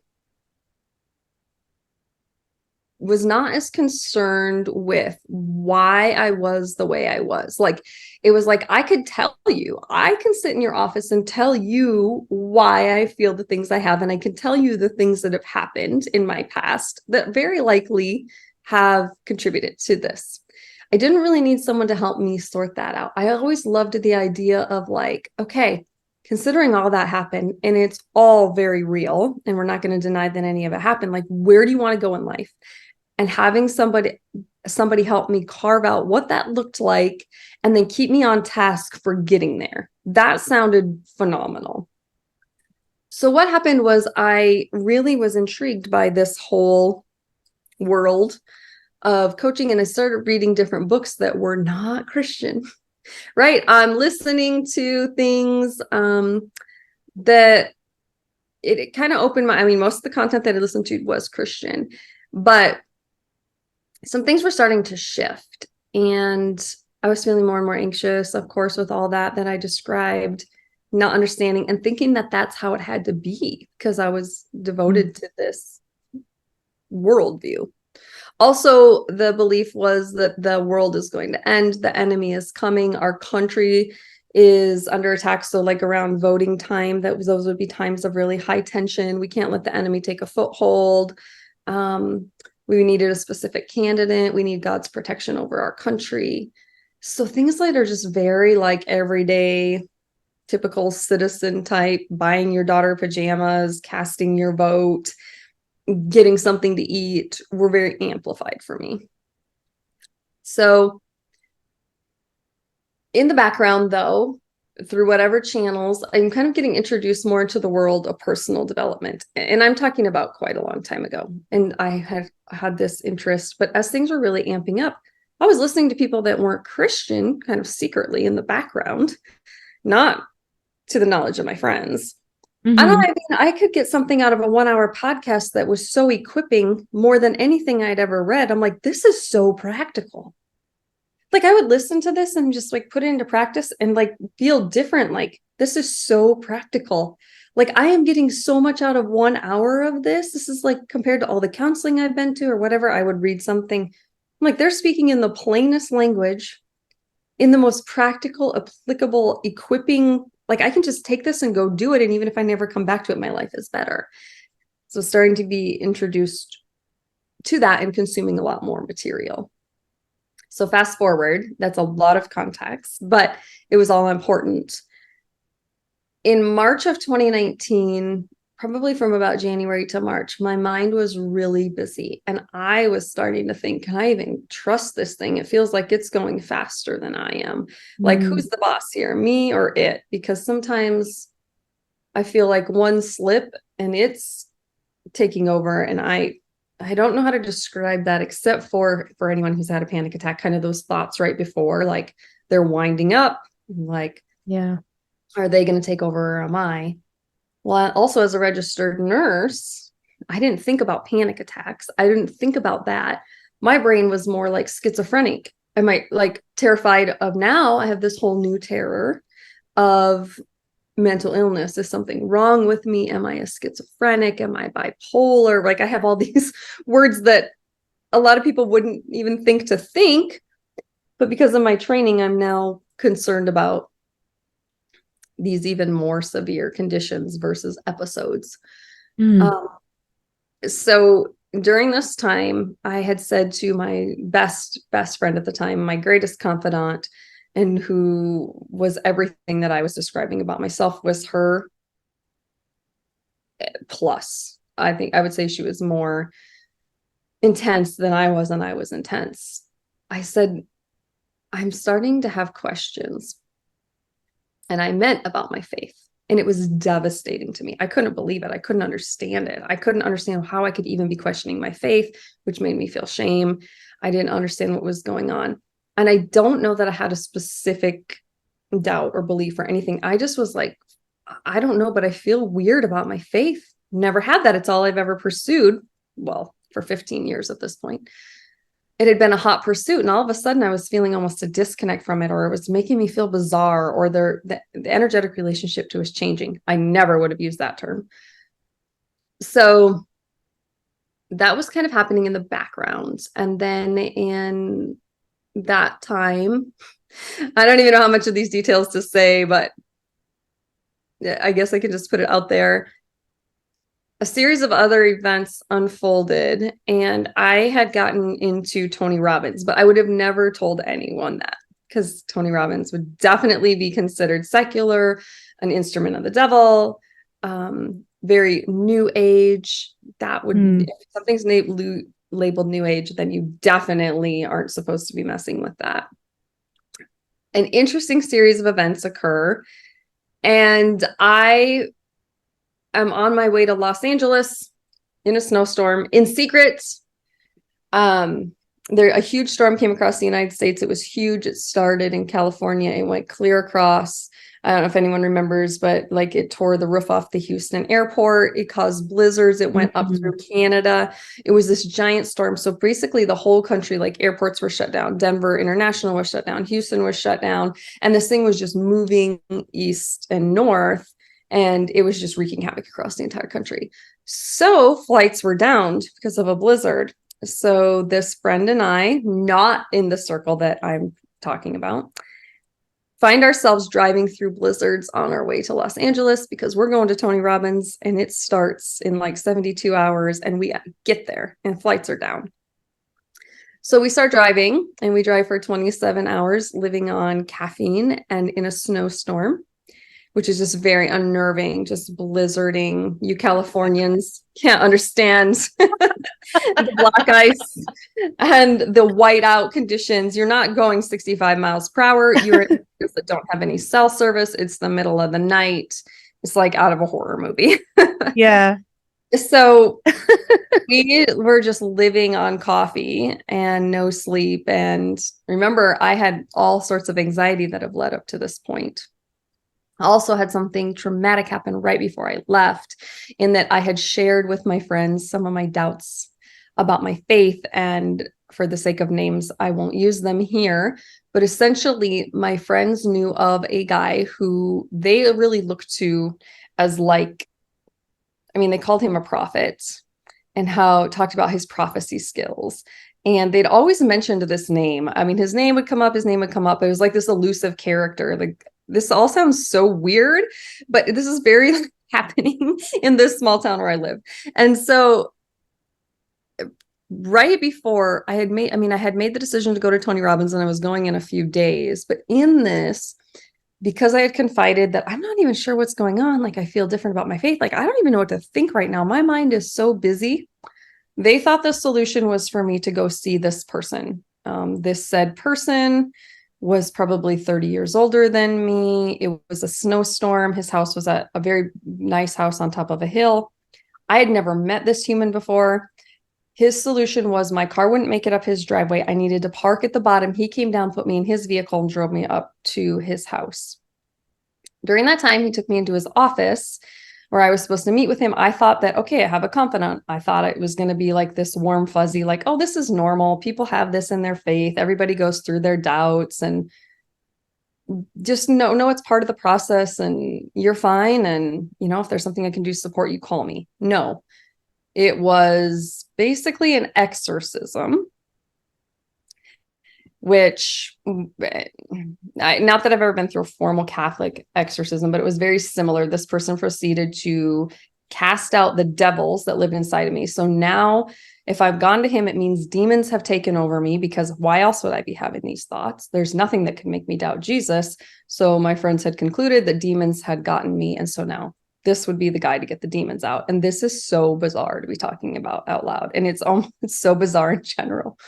was not as concerned with why I was the way I was. Like, it was like, I could tell you, I can sit in your office and tell you why I feel the things I have. And I can tell you the things that have happened in my past that very likely have contributed to this. I didn't really need someone to help me sort that out. I always loved the idea of like, okay, considering all that happened, and it's all very real, and we're not going to deny that any of it happened. Like, where do you want to go in life? And having somebody help me carve out what that looked like and then keep me on task for getting there. That sounded phenomenal. So what happened was I really was intrigued by this whole world of coaching, and I started reading different books that were not Christian, right? I'm listening to things that it kind of opened I mean, most of the content that I listened to was Christian, but some things were starting to shift, and I was feeling more and more anxious, of course, with all that I described, not understanding and thinking that that's how it had to be because I was devoted to this worldview. Also, the belief was that the world is going to end, the enemy is coming, our country is under attack. So like around voting time, those would be times of really high tension. We can't let the enemy take a foothold. We needed a specific candidate. We need God's protection over our country. So things that are just very like everyday, typical citizen type, buying your daughter pajamas, casting your vote, getting something to eat, were very amplified for me. So in the background, though, through whatever channels, I'm kind of getting introduced more into the world of personal development. And I'm talking about quite a long time ago. And I had this interest, but as things were really amping up, I was listening to people that weren't Christian kind of secretly in the background, not to the knowledge of my friends. I don't know, I mean, I could get something out of a 1-hour podcast that was so equipping more than anything I'd ever read. I'm like, this is so practical. Like I would listen to this and just like put it into practice and like feel different. Like this is so practical. Like I am getting so much out of 1 hour of this. This is like compared to all the counseling I've been to or whatever. I would read something. I'm like, they're speaking in the plainest language, in the most practical, applicable, equipping. Like I can just take this and go do it. And even if I never come back to it, my life is better. So starting to be introduced to that and consuming a lot more material. So fast forward, that's a lot of context, but it was all important. In March of 2019, probably from about January to March, my mind was really busy and I was starting to think, can I even trust this thing? It feels like it's going faster than I am. Like, who's the boss here, me or it? Because sometimes I feel like one slip and it's taking over, and I don't know how to describe that except for anyone who's had a panic attack, kind of those thoughts right before, like they're winding up, like, yeah, are they going to take over or am I? Well, also as a registered nurse, I didn't think about panic attacks. I didn't think about that. My brain was more like schizophrenic. I might like terrified of, now I have this whole new terror of mental illness. Is something wrong with me? Am I a schizophrenic? Am I bipolar? Like I have all these words that a lot of people wouldn't even think to think, but because of my training, I'm now concerned about these even more severe conditions versus episodes. So during this time, I had said to my best friend at the time, my greatest confidant, and who was everything that I was describing about myself, was her plus. I think I would say she was more intense than I was, and I was intense. I said, I'm starting to have questions. And I meant about my faith. And it was devastating to me. I couldn't believe it. I couldn't understand it. I couldn't understand how I could even be questioning my faith, which made me feel shame. I didn't understand what was going on. And I don't know that I had a specific doubt or belief or anything. I just was like, I don't know, but I feel weird about my faith. Never had that. It's all I've ever pursued. Well, for 15 years at this point. It had been a hot pursuit, and all of a sudden I was feeling almost a disconnect from it, or it was making me feel bizarre, or the energetic relationship to it was changing. I never would have used that term. So that was kind of happening in the background. And then in that time, I don't even know how much of these details to say, but I guess I can just put it out there. A series of other events unfolded, and I had gotten into Tony Robbins, but I would have never told anyone that, because Tony Robbins would definitely be considered secular, an instrument of the devil, very new age. That would, if something's labeled new age, then you definitely aren't supposed to be messing with that. An interesting series of events occur, and I'm on my way to Los Angeles in a snowstorm in secret. A huge storm came across the United States. It was huge. It started in California. It went clear across. I don't know if anyone remembers, but like it tore the roof off the Houston airport. It caused blizzards. It went up through Canada. It was this giant storm. So basically the whole country, like airports were shut down. Denver International was shut down. Houston was shut down. And this thing was just moving east and north. And it was just wreaking havoc across the entire country. So flights were downed because of a blizzard. So this friend and I, not in the circle that I'm talking about, find ourselves driving through blizzards on our way to Los Angeles, because we're going to Tony Robbins and it starts in like 72 hours and we get there and flights are down. So we start driving, and we drive for 27 hours living on caffeine and in a snowstorm. which is just very unnerving, just blizzarding. You Californians can't understand the black ice and the whiteout conditions. You're not going 65 miles per hour. You're in areas that don't have any cell service. It's the middle of the night. It's like out of a horror movie. Yeah. So we were just living on coffee and no sleep. And remember, I had all sorts of anxiety that have led up to this point. I also had something traumatic happen right before I left, in that I had shared with my friends some of my doubts about my faith. And for the sake of names, I won't use them here. But essentially, my friends knew of a guy who they really looked to as like, I mean, they called him a prophet, and how talked about his prophecy skills. And they'd always mentioned this name. I mean, his name would come up, his name would come up. It was like this elusive character. Like, this all sounds so weird, but this is very happening in this small town where I live. And so right before I had made the decision to go to Tony Robbins, and I was going in a few days. But in this, because I had confided that I'm not even sure what's going on, like I feel different about my faith, like I don't even know what to think right now. My mind is so busy. They thought the solution was for me to go see this person. This said person was probably 30 years older than me. It was a snowstorm. His house was a very nice house on top of a hill. I had never met this human before. His solution was my car wouldn't make it up his driveway. I needed to park at the bottom. He came down, put me in his vehicle, and drove me up to his house. During that time, he took me into his office where I was supposed to meet with him. I thought that, okay, I have a confidant. I thought it was going to be like this warm, fuzzy, like, oh, this is normal. People have this in their faith. Everybody goes through their doubts, and just know it's part of the process, and you're fine. And, you know, if there's something I can do to support you, call me. No, it was basically an exorcism, which not that I've ever been through a formal Catholic exorcism, but it was very similar. This person proceeded to cast out the devils that lived inside of me. So now if I've gone to him, it means demons have taken over me, because why else would I be having these thoughts? There's nothing that could make me doubt Jesus. So my friends had concluded that demons had gotten me. And so now this would be the guy to get the demons out. And this is so bizarre to be talking about out loud. And it's so bizarre in general.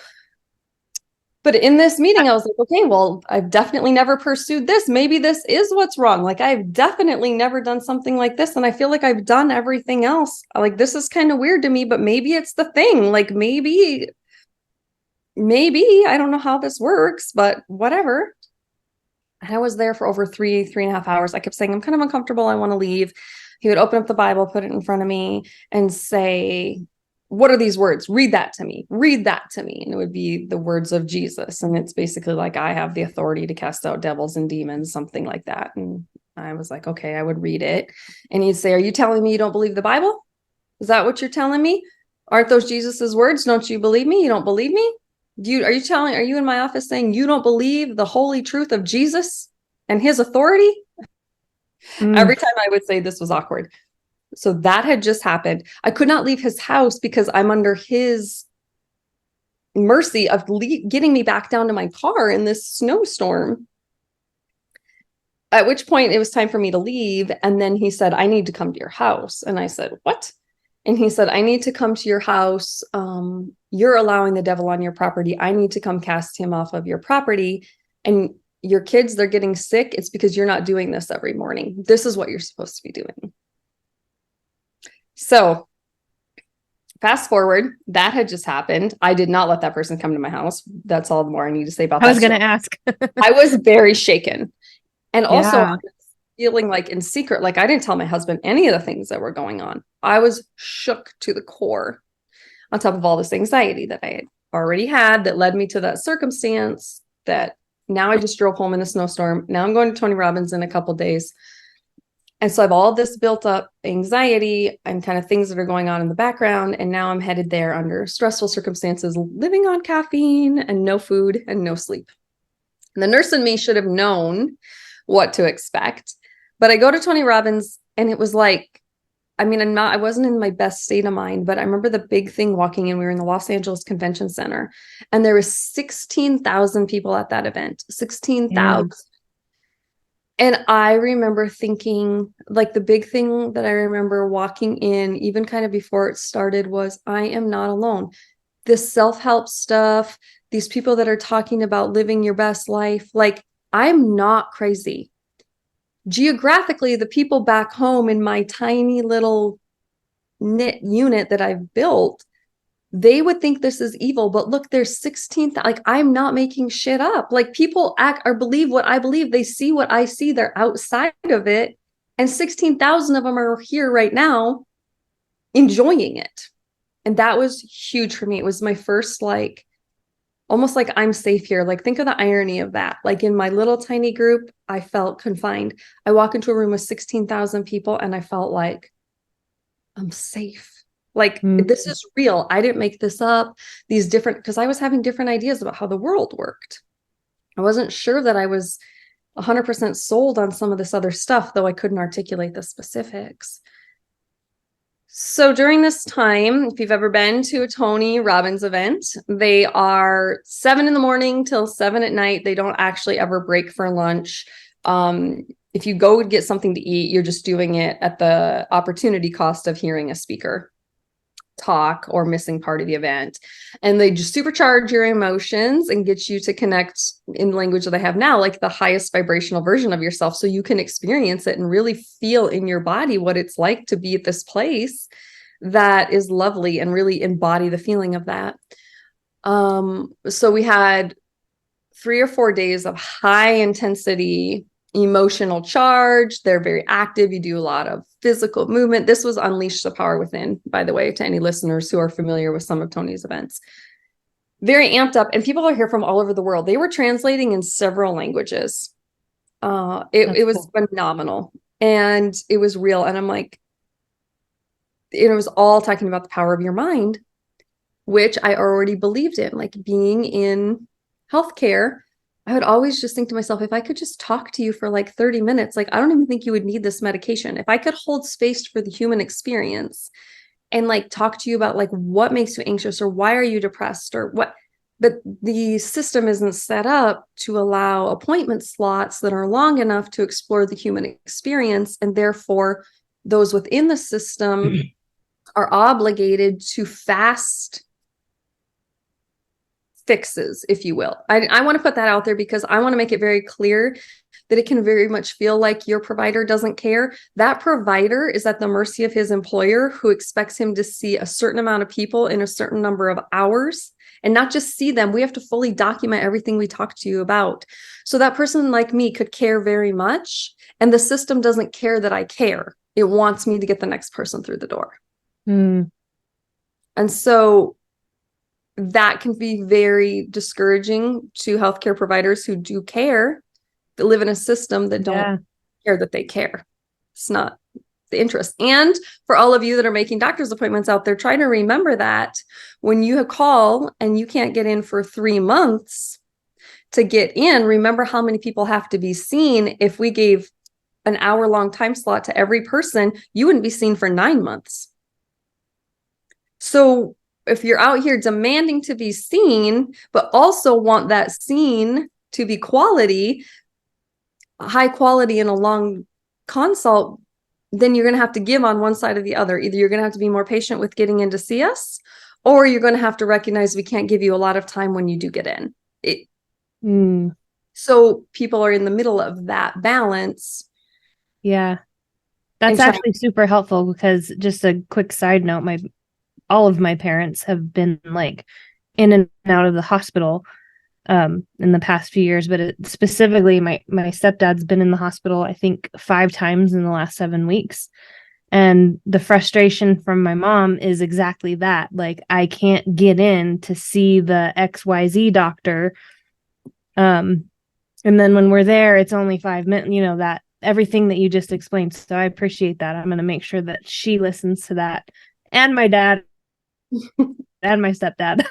But in this meeting, I was like, okay, well, I've definitely never pursued this. Maybe this is what's wrong. Like, I've definitely never done something like this. And I feel like I've done everything else. Like, this is kind of weird to me, but maybe it's the thing. Like, maybe, I don't know how this works, but whatever. And I was there for over 3.5 hours. I kept saying, I'm kind of uncomfortable. I want to leave. He would open up the Bible, put it in front of me, and say, what are these words? Read that to me. Read that to me. And it would be the words of Jesus. And it's basically like, I have the authority to cast out devils and demons, something like that. And I was like, okay, I would read it. And he'd say, are you telling me you don't believe the Bible? Is that what you're telling me? Aren't those Jesus's words? Don't you believe me? You don't believe me? Are you in my office saying you don't believe the holy truth of Jesus and his authority? Every time I would say this was awkward. So that had just happened. I could not leave his house because I'm under his mercy of getting me back down to my car in this snowstorm. At which point it was time for me to leave. And then he said, I need to come to your house. And I said, what? And he said, I need to come to your house. You're allowing the devil on your property. I need to come cast him off of your property. And your kids, they're getting sick. It's because you're not doing this every morning. This is what you're supposed to be doing. So fast forward, that had just happened. I did not let that person come to my house. That's all the more I need to say about that. I was going to ask. I was very shaken. And also I was feeling like in secret, like I didn't tell my husband any of the things that were going on. I was shook to the core, on top of all this anxiety that I had already had that led me to that circumstance that now I just drove home in a snowstorm. Now I'm going to Tony Robbins in a couple days. And so I have all this built up anxiety and kind of things that are going on in the background. And now I'm headed there under stressful circumstances, living on caffeine and no food and no sleep. And the nurse in me should have known what to expect. But I go to Tony Robbins and it was like, I wasn't in my best state of mind, but I remember the big thing walking in. We were in the Los Angeles Convention Center and there was 16,000 people at that event, 16,000. And I remember thinking, like, the big thing that I remember walking in, even kind of before it started, was I am not alone. This self-help stuff, these people that are talking about living your best life, like, I'm not crazy. Geographically, the people back home in my tiny little knit unit that I've built, they would think this is evil, but look, there's 16, like, I'm not making shit up. Like, people act or believe what I believe. They see what I see. They're outside of it. And 16,000 of them are here right now enjoying it. And that was huge for me. It was my first, like, almost like I'm safe here. Like, think of the irony of that. Like, in my little tiny group, I felt confined. I walk into a room with 16,000 people and I felt like I'm safe. Like, this is real. I didn't make this up. These different, because I was having different ideas about how the world worked. I wasn't sure that I was 100% sold on some of this other stuff, though I couldn't articulate the specifics. So during this time, if you've ever been to a Tony Robbins event, they are 7 in the morning till 7 at night. They don't actually ever break for lunch. If you go get something to eat, you're just doing it at the opportunity cost of hearing a speaker talk or missing part of the event. And they just supercharge your emotions and get you to connect in language that I have now, like the highest vibrational version of yourself, so you can experience it and really feel in your body what it's like to be at this place that is lovely and really embody the feeling of that. So we had 3 or 4 days of high intensity emotional charge. They're very active. You do a lot of physical movement. This was Unleash the Power Within, by the way, to any listeners who are familiar with some of Tony's events. Very amped up, and people are here from all over the world. They were translating in several languages. It was cool. Phenomenal, and it was real. And I'm like, it was all talking about the power of your mind, which I already believed in. Like, being in healthcare, I would always just think to myself, if I could just talk to you for like 30 minutes, like, I don't even think you would need this medication. If I could hold space for the human experience and like talk to you about like what makes you anxious or why are you depressed or what, but the system isn't set up to allow appointment slots that are long enough to explore the human experience. And therefore, those within the system are obligated to fast fixes, if you will. I want to put that out there because I want to make it very clear that it can very much feel like your provider doesn't care. That provider is at the mercy of his employer, who expects him to see a certain amount of people in a certain number of hours, and not just see them. We have to fully document everything we talk to you about. So that person like me could care very much, and the system doesn't care that I care. It wants me to get the next person through the door. And so that can be very discouraging to healthcare providers who do care, that live in a system that don't care that they care. It's not the interest. And for all of you that are making doctor's appointments out there, try to remember that when you call and you can't get in for 3 months to get in, remember how many people have to be seen. If we gave an hour-long time slot to every person, you wouldn't be seen for 9 months. So if you're out here demanding to be seen, but also want that seen to be quality, high quality in a long consult, then you're going to have to give on one side or the other. Either you're going to have to be more patient with getting in to see us, or you're going to have to recognize we can't give you a lot of time when you do get in. So people are in the middle of that balance. Yeah. That's actually super helpful, because just a quick side note, all of my parents have been like in and out of the hospital in the past few years, but specifically my stepdad's been in the hospital, I think 5 times in the last 7 weeks. And the frustration from my mom is exactly that. Like, I can't get in to see the XYZ doctor. And then when we're there, it's only 5 minutes, that everything that you just explained. So I appreciate that. I'm going to make sure that she listens to that, and my dad and my stepdad.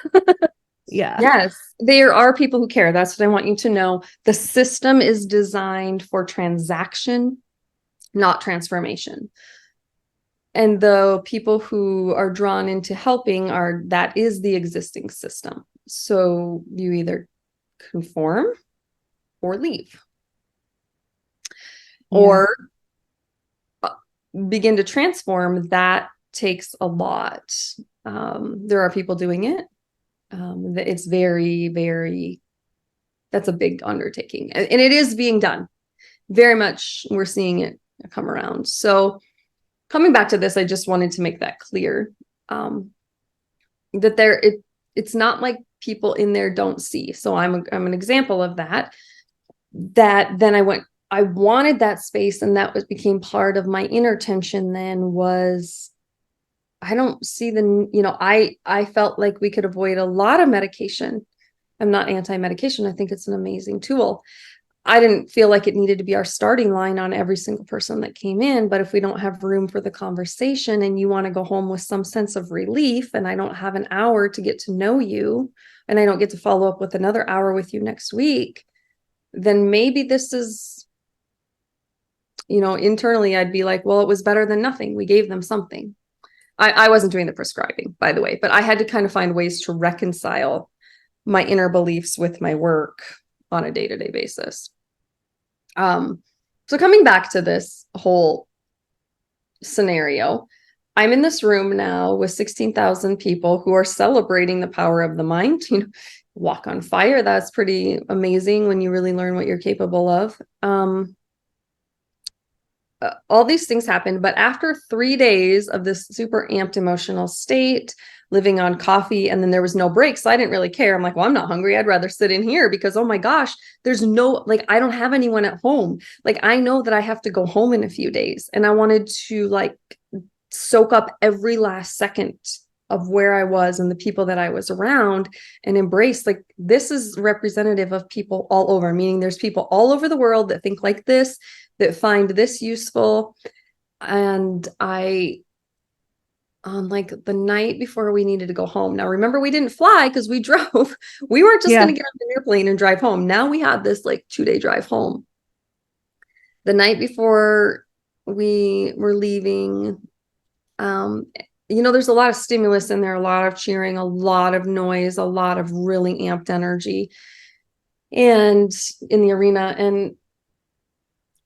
Yeah. Yes, there are people who care. That's what I want you to know. The system is designed for transaction, not transformation. And the people who are drawn into helping that is the existing system. So you either conform or leave. or begin to transform, that takes a lot. There are people doing it. It's very, very, that's a big undertaking, and it is being done very much. We're seeing it come around. So coming back to this, I just wanted to make that clear, that it's not like people in there don't see. So I'm an example of that. That then I wanted that space, and that became part of my inner tension. Then was, I don't see I felt like we could avoid a lot of medication. I'm not anti-medication. I think it's an amazing tool. I didn't feel like it needed to be our starting line on every single person that came in. But if we don't have room for the conversation and you want to go home with some sense of relief, and I don't have an hour to get to know you, and I don't get to follow up with another hour with you next week, then maybe this is, internally I'd be like, well, it was better than nothing. We gave them something. I wasn't doing the prescribing, by the way, but I had to kind of find ways to reconcile my inner beliefs with my work on a day-to-day basis. So coming back to this whole scenario, I'm in this room now with 16,000 people who are celebrating the power of the mind. Walk on fire. That's pretty amazing when you really learn what you're capable of. All these things happened, but after 3 days of this super amped emotional state, living on coffee, and then there was no break, so I didn't really care. I'm like, well, I'm not hungry. I'd rather sit in here because, oh my gosh, there's no, I don't have anyone at home. I know that I have to go home in a few days, and I wanted to soak up every last second of where I was and the people that I was around, and embrace, this is representative of people all over, meaning there's people all over the world that think like this, that find this useful. And I, on the night before we needed to go home. Now, remember, we didn't fly because we drove. We weren't just going to get on an airplane and drive home. Now we had this 2-day drive home. The night before we were leaving, there's a lot of stimulus in there, a lot of cheering, a lot of noise, a lot of really amped energy and in the arena. And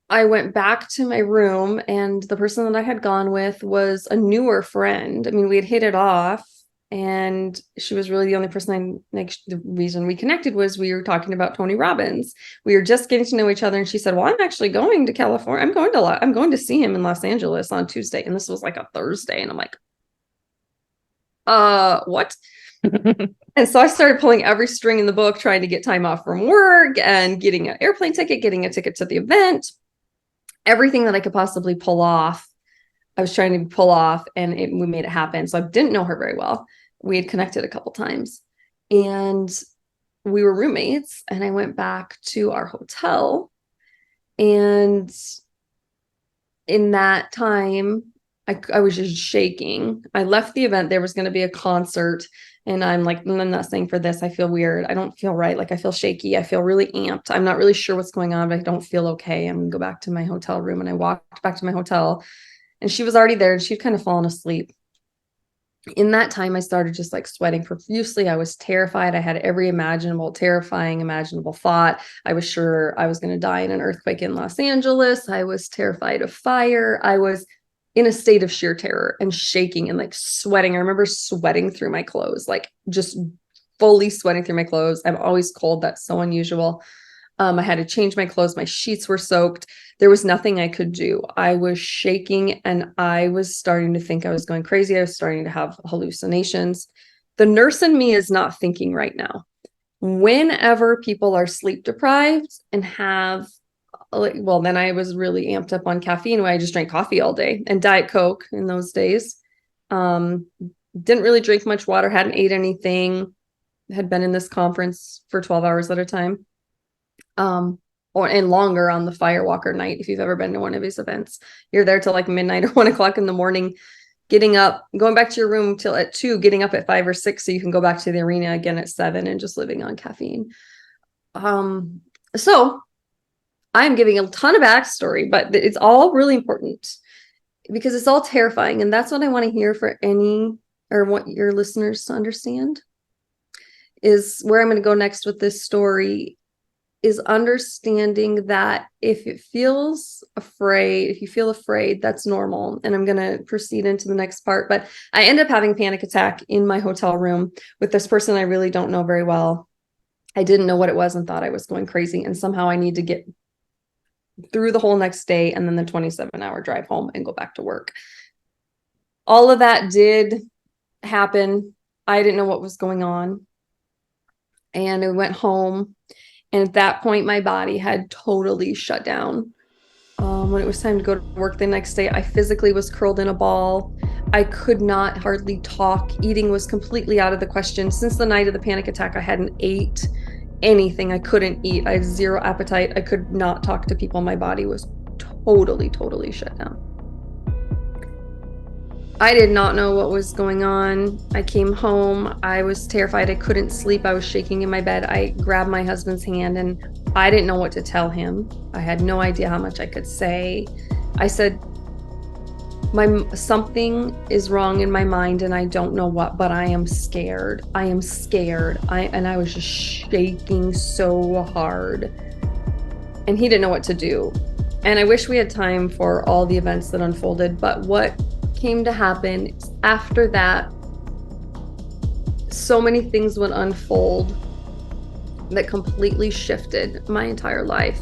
I went back to my room, and the person that I had gone with was a newer friend. I mean, we had hit it off, and she was really the only person the reason we connected was we were talking about Tony Robbins. We were just getting to know each other, and she said, well, I'm actually going to California. I'm going to see him in Los Angeles on Tuesday. And this was a Thursday. And I'm like, what? And so I started pulling every string in the book, trying to get time off from work and getting an airplane ticket, getting a ticket to the event. Everything that I could possibly pull off, I was trying to pull off, and we made it happen. So I didn't know her very well. We had connected a couple times, and we were roommates, and I went back to our hotel. And in that time, I was just shaking. I left the event. There was going to be a concert, and I'm like, I'm not staying for this. I feel weird. I don't feel right. I feel shaky. I feel really amped. I'm not really sure what's going on, but I don't feel okay. I'm going to go back to my hotel room. And I walked back to my hotel, and she was already there, and she'd kind of fallen asleep. In that time, I started just sweating profusely. I was terrified. I had every terrifying imaginable thought. I was sure I was going to die in an earthquake in Los Angeles. I was terrified of fire. I was in a state of sheer terror and shaking and sweating. I remember sweating through my clothes, just fully sweating through my clothes. I'm always cold. That's so unusual. I had to change my clothes. My sheets were soaked. There was nothing I could do. I was shaking, and I was starting to think I was going crazy. I was starting to have hallucinations. The nurse in me is not thinking right now. Whenever people are sleep deprived and have, then I was really amped up on caffeine, where I just drank coffee all day and Diet Coke in those days. Didn't really drink much water, hadn't ate anything, had been in this conference for 12 hours at a time. And longer on the Firewalker night. If you've ever been to one of these events, you're there till midnight or 1 o'clock in the morning, getting up, going back to your room till at 2, getting up at 5 or 6 so you can go back to the arena again at 7, and just living on caffeine. So I'm giving a ton of backstory, but it's all really important because it's all terrifying. And that's what I want to hear want your listeners to understand, is where I'm going to go next with this story is understanding that if you feel afraid, that's normal. And I'm going to proceed into the next part. But I end up having a panic attack in my hotel room with this person I really don't know very well. I didn't know what it was and thought I was going crazy. And somehow I need to get through the whole next day and then the 27-hour drive home and go back to work. All of that did happen. I didn't know what was going on. And I went home. And at that point, my body had totally shut down. When it was time to go to work the next day, I physically was curled in a ball. I could not hardly talk. Eating was completely out of the question. Since the night of the panic attack, I hadn't ate anything. I couldn't eat. I had zero appetite. I could not talk to people. My body was totally shut down. I did not know what was going on. I came home. I was terrified. I couldn't sleep. I was shaking in my bed. I grabbed my husband's hand and I didn't know what to tell him. I had no idea how much I could say. I said, something is wrong in my mind and I don't know what, but I am scared. I am scared. And I was just shaking so hard. And he didn't know what to do. And I wish we had time for all the events that unfolded, but what came to happen after that, so many things would unfold that completely shifted my entire life.